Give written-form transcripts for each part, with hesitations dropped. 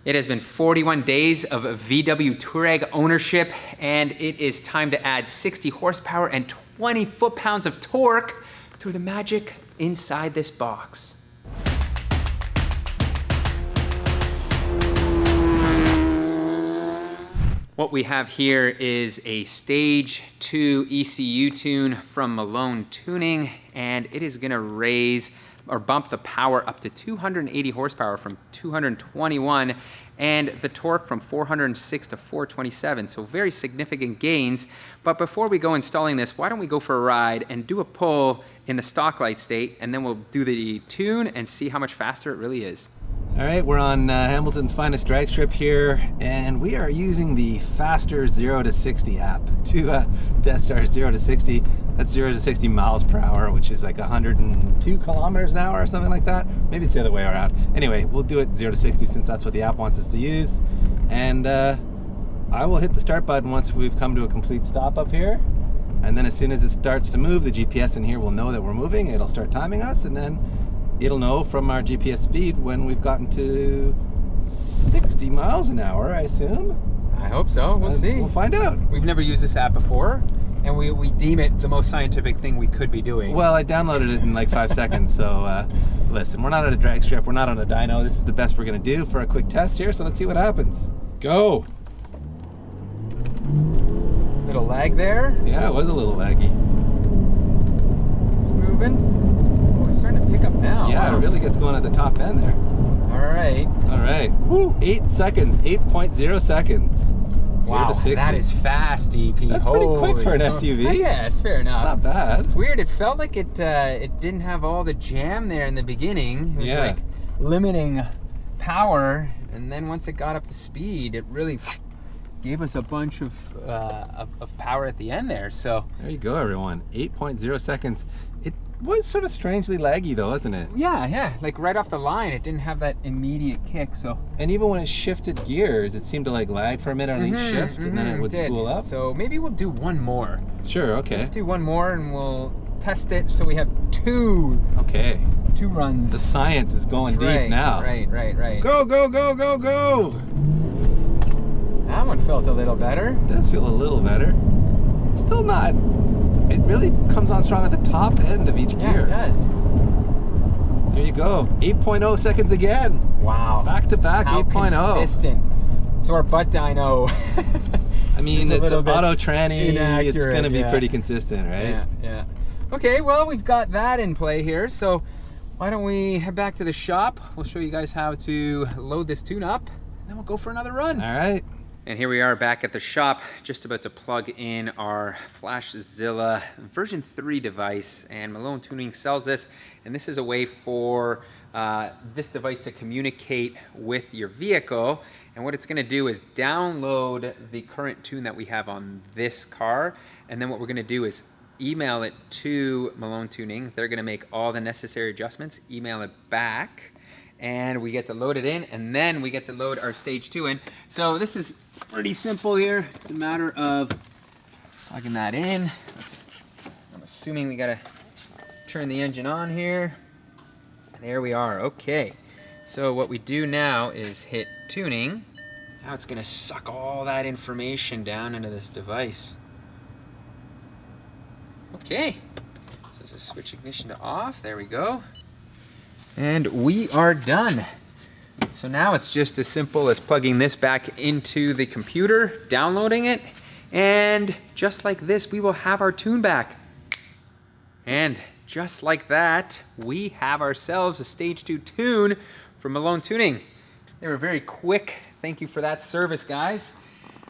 It has been 41 days of VW Touareg ownership, and it is time to add 60 horsepower and 20 foot-pounds of torque through the magic inside this box. What we have here is a Stage 2 ECU tune from Malone Tuning, and it is gonna raise or bump the power up to 280 horsepower from 221, and the torque from 406 to 427, so very significant gains. But before we go installing this, why don't we go for a ride and do a pull in the stock light state, and then we'll do the tune and see how much faster it really is. All right, we're on Hamilton's finest drag strip here, and we are using the Faster 0 to 60 app to test our 0 to 60. That's 0 to 60 miles per hour, which is like 102 kilometers an hour or something like that. Maybe it's the other way around. Anyway, we'll do it 0 to 60 since that's what the app wants us to use. And I will hit the start button once we've come to a complete stop up here. And then as soon as it starts to move, the GPS in here will know that we're moving. It'll start timing us, and then it'll know from our GPS speed when we've gotten to 60 miles an hour, I assume. I hope so. We'll see. We'll find out. We've never used this app before, and we deem it the most scientific thing we could be doing. Well, I downloaded it in like 5 seconds, so listen, we're not at a drag strip, we're not on a dyno. This is the best we're gonna do for a quick test here, so let's see what happens. Go! Little lag there. Yeah, it was a little laggy. It's moving. It's starting to pick up now. Yeah, wow. It really gets going at the top end there. All right. All right. Woo! 8 seconds. 8.0 seconds. Wow, 0 to 60. that is fast, DP. That's pretty quick for an SUV. Yes, fair enough. It's not bad. It's weird. It felt like it didn't have all the jam there in the beginning. It was like limiting power, and then once it got up to speed, it really gave us a bunch of power at the end there. So there you go, everyone. 8.0 seconds. It was sort of strangely laggy though, wasn't it? Yeah, like right off the line, it didn't have that immediate kick. So, and even when it shifted gears, it seemed to like lag for a minute on each shift, and then it would spool up. So maybe we'll do one more. Sure, okay. Let's do one more and we'll test it. So we have two. Okay. 2 runs. The science is going deep now. Right. Go, go, go, go, go! That one felt a little better. It does feel a little better. It's still not. It really comes on strong at the top end of each gear. Yeah, it does. There you go. 8.0 seconds again. Wow. Back to back, 8.0. Consistent. So our butt dyno. I mean, it's an auto tranny. Inaccurate, it's going to be pretty consistent, right? Yeah. Okay, well, we've got that in play here. So why don't we head back to the shop? We'll show you guys how to load this tune up, and then we'll go for another run. All right. And here we are back at the shop, just about to plug in our Flashzilla version 3 device, and Malone Tuning sells this, and this is a way for this device to communicate with your vehicle. And what it's gonna do is download the current tune that we have on this car, and then what we're gonna do is email it to Malone Tuning. They're gonna make all the necessary adjustments, email it back, and we get to load it in, and then we get to load our Stage 2 in. So this is pretty simple here. It's a matter of plugging that in. I'm assuming we gotta turn the engine on here. There we are, okay. So what we do now is hit tuning. Now it's gonna suck all that information down into this device. Okay, so this is switch ignition to off, there we go. And we are done. So now it's just as simple as plugging this back into the computer, downloading it, and just like this, we will have our tune back. And just like that, we have ourselves a Stage 2 tune from Malone Tuning. They were very quick. Thank you for that service, guys.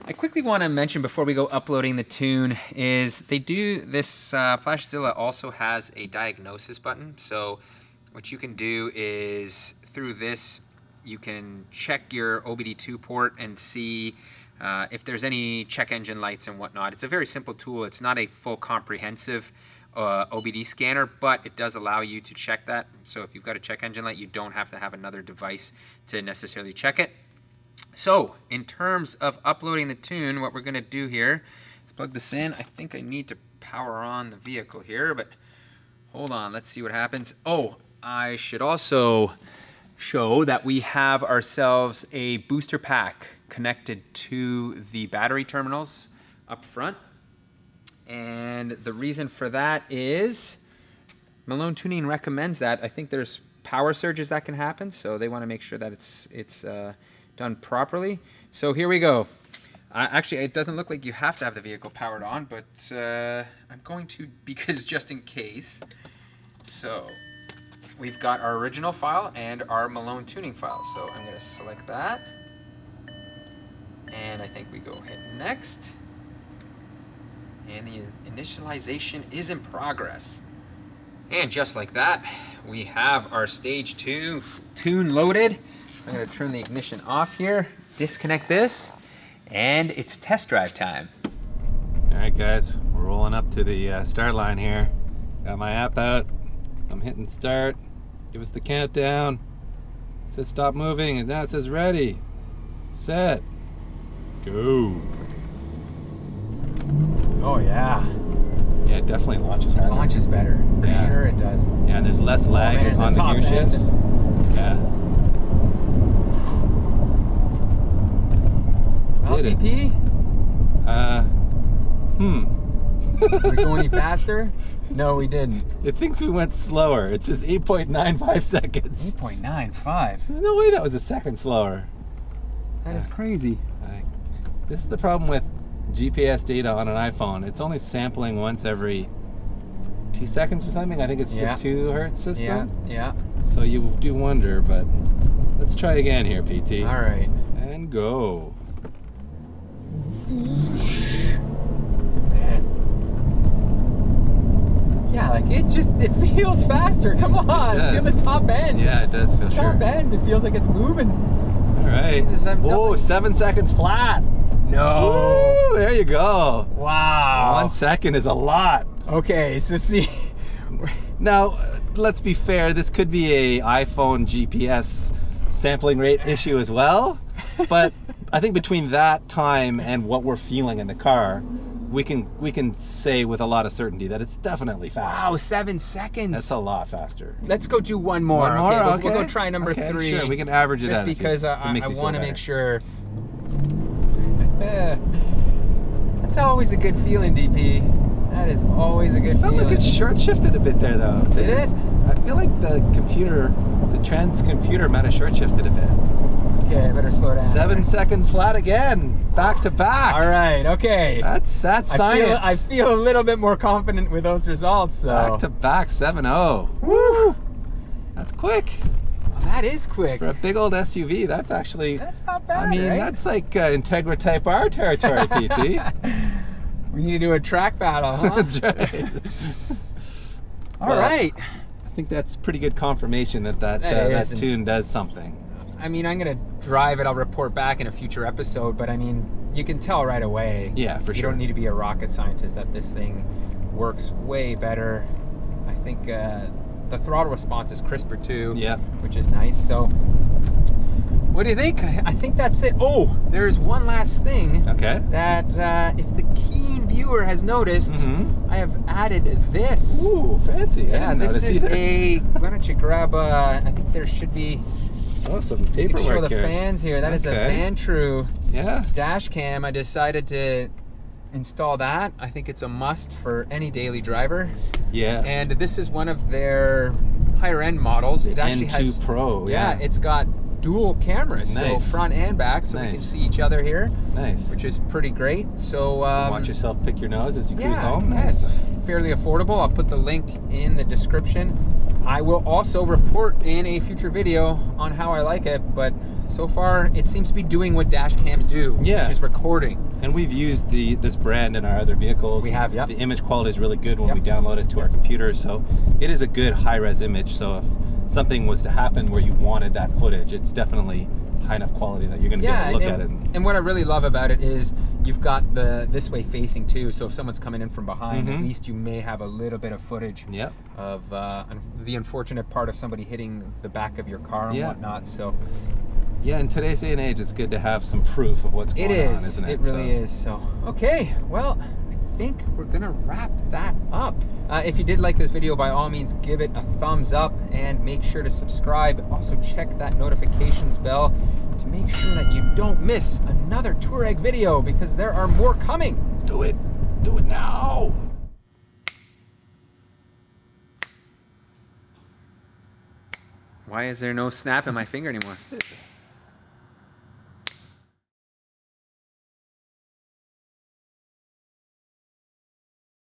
I quickly want to mention before we go uploading the tune is this Flashzilla also has a diagnosis button. So what you can do is through this, you can check your OBD2 port and see if there's any check engine lights and whatnot. It's a very simple tool. It's not a full comprehensive OBD scanner, but it does allow you to check that. So if you've got a check engine light, you don't have to have another device to necessarily check it. So in terms of uploading the tune, what we're gonna do here is plug this in. I think I need to power on the vehicle here, but hold on, let's see what happens. Oh, I should also show that we have ourselves a booster pack connected to the battery terminals up front. And the reason for that is Malone Tuning recommends that. I think there's power surges that can happen, so they want to make sure that it's done properly. So here we go. Actually, it doesn't look like you have to have the vehicle powered on, but I'm going to, because just in case. So we've got our original file and our Malone Tuning file. So I'm going to select that. And I think we go hit next. And the initialization is in progress. And just like that, we have our stage 2 tune loaded. So I'm going to turn the ignition off here, disconnect this, and it's test drive time. All right, guys, we're rolling up to the start line here. Got my app out. I'm hitting start. Give us the countdown. It says stop moving, and now it says ready, set, go. Oh yeah. Yeah, it definitely launches It harder. launches better. For sure it does. Yeah, and there's less lag man, on the the top gear end. shifts. Yeah. Did it. LTP? Did we go any faster? No, we didn't. It thinks we went slower. It says 8.95 seconds. 8.95. There's no way that was a second slower. That is crazy. This is the problem with GPS data on an iPhone. It's only sampling once every 2 seconds or something. I think it's Yeah. a 2 hertz system. Yeah. So you do wonder, but let's try again here, PT. All right. And go. Man. Yeah, like it feels faster. Come on. It Feel does. the top end. Yeah, it does feel sure. Top end. It feels like it's moving. All right. Jesus, I'm Whoa, double- 7 seconds flat. No. Woo, there you go. Wow. 1 second is a lot. Okay, so see. Now, let's be fair. This could be a iPhone GPS sampling rate issue as well. But I think between that time and what we're feeling in the car, we can say with a lot of certainty that it's definitely faster. Wow, 7 seconds. That's a lot faster. Let's go do one more. One more? Okay, we'll Okay. go try number Okay, 3. sure. We can average it just out if because it makes I you feel want to better. make sure. That's always a good feeling, DP. That is always a good Felt feeling. like it short shifted a bit there, though. Did it? I feel like the trans computer might have short shifted a bit. Okay, I better slow down. 7 seconds flat again, back to back. All right. Okay. That's science. I feel a little bit more confident with those results, though. Back to back 7-0. Woo! That's quick. Well, that is quick. For a big old SUV, that's actually... That's not bad, I mean, right? that's like Integra Type R territory, PT. We need to do a track battle, huh? That's right. All Well, right. I think that's pretty good confirmation that That is, and- tune does something. I mean, I'm going to drive it. I'll report back in a future episode, but I mean, you can tell right away. Yeah, for You sure. don't need to be a rocket scientist that this thing works way better. I think the throttle response is crisper too. Yeah. Which is nice. So, what do you think? I think that's it. Oh, there's one last thing. Okay. That if the keen viewer has noticed, Mhm. I have added this. Ooh, fancy. I Yeah, didn't this notice is either. a. Why don't you grab I think there should be. Oh, some You can paperwork show the here. fans here. That is a Okay. Vantru Yeah. dash cam. I decided to install that. I think it's a must for any daily driver. Yeah. And this is one of their higher end models. It actually N2 has Pro. yeah, it's got dual cameras, so Nice. front and back, so we can Nice. see each other here, Nice. which is pretty great. So Watch yourself pick your nose as you cruise home. yeah, Nice. it's fairly affordable. I'll put the link in the description. I will also report in a future video on how I like it, but so far it seems to be doing what dash cams do, Yeah. which is recording. And we've used this brand in our other vehicles. We have, yep. The image quality is really good when Yep. we download it to our computers, so it is a good high-res image. So if something was to happen where you wanted that footage, it's definitely high enough quality that you're going to be able to look at it. And what I really love about it is you've got the this way facing too, so if someone's coming in from behind, at Mhm. least you may have a little bit of footage Yep. of the unfortunate part of somebody hitting the back of your car and Yeah. whatnot. So Yeah, in today's day and age, it's good to have some proof of what's going it on, is. isn't it? It really is. So okay, well, I think we're gonna wrap that up. If you did like this video, by all means, give it a thumbs up and make sure to subscribe. Also check that notifications bell to make sure that you don't miss another Touareg video, because there are more coming. Do it now. Why is there no snap in my finger anymore?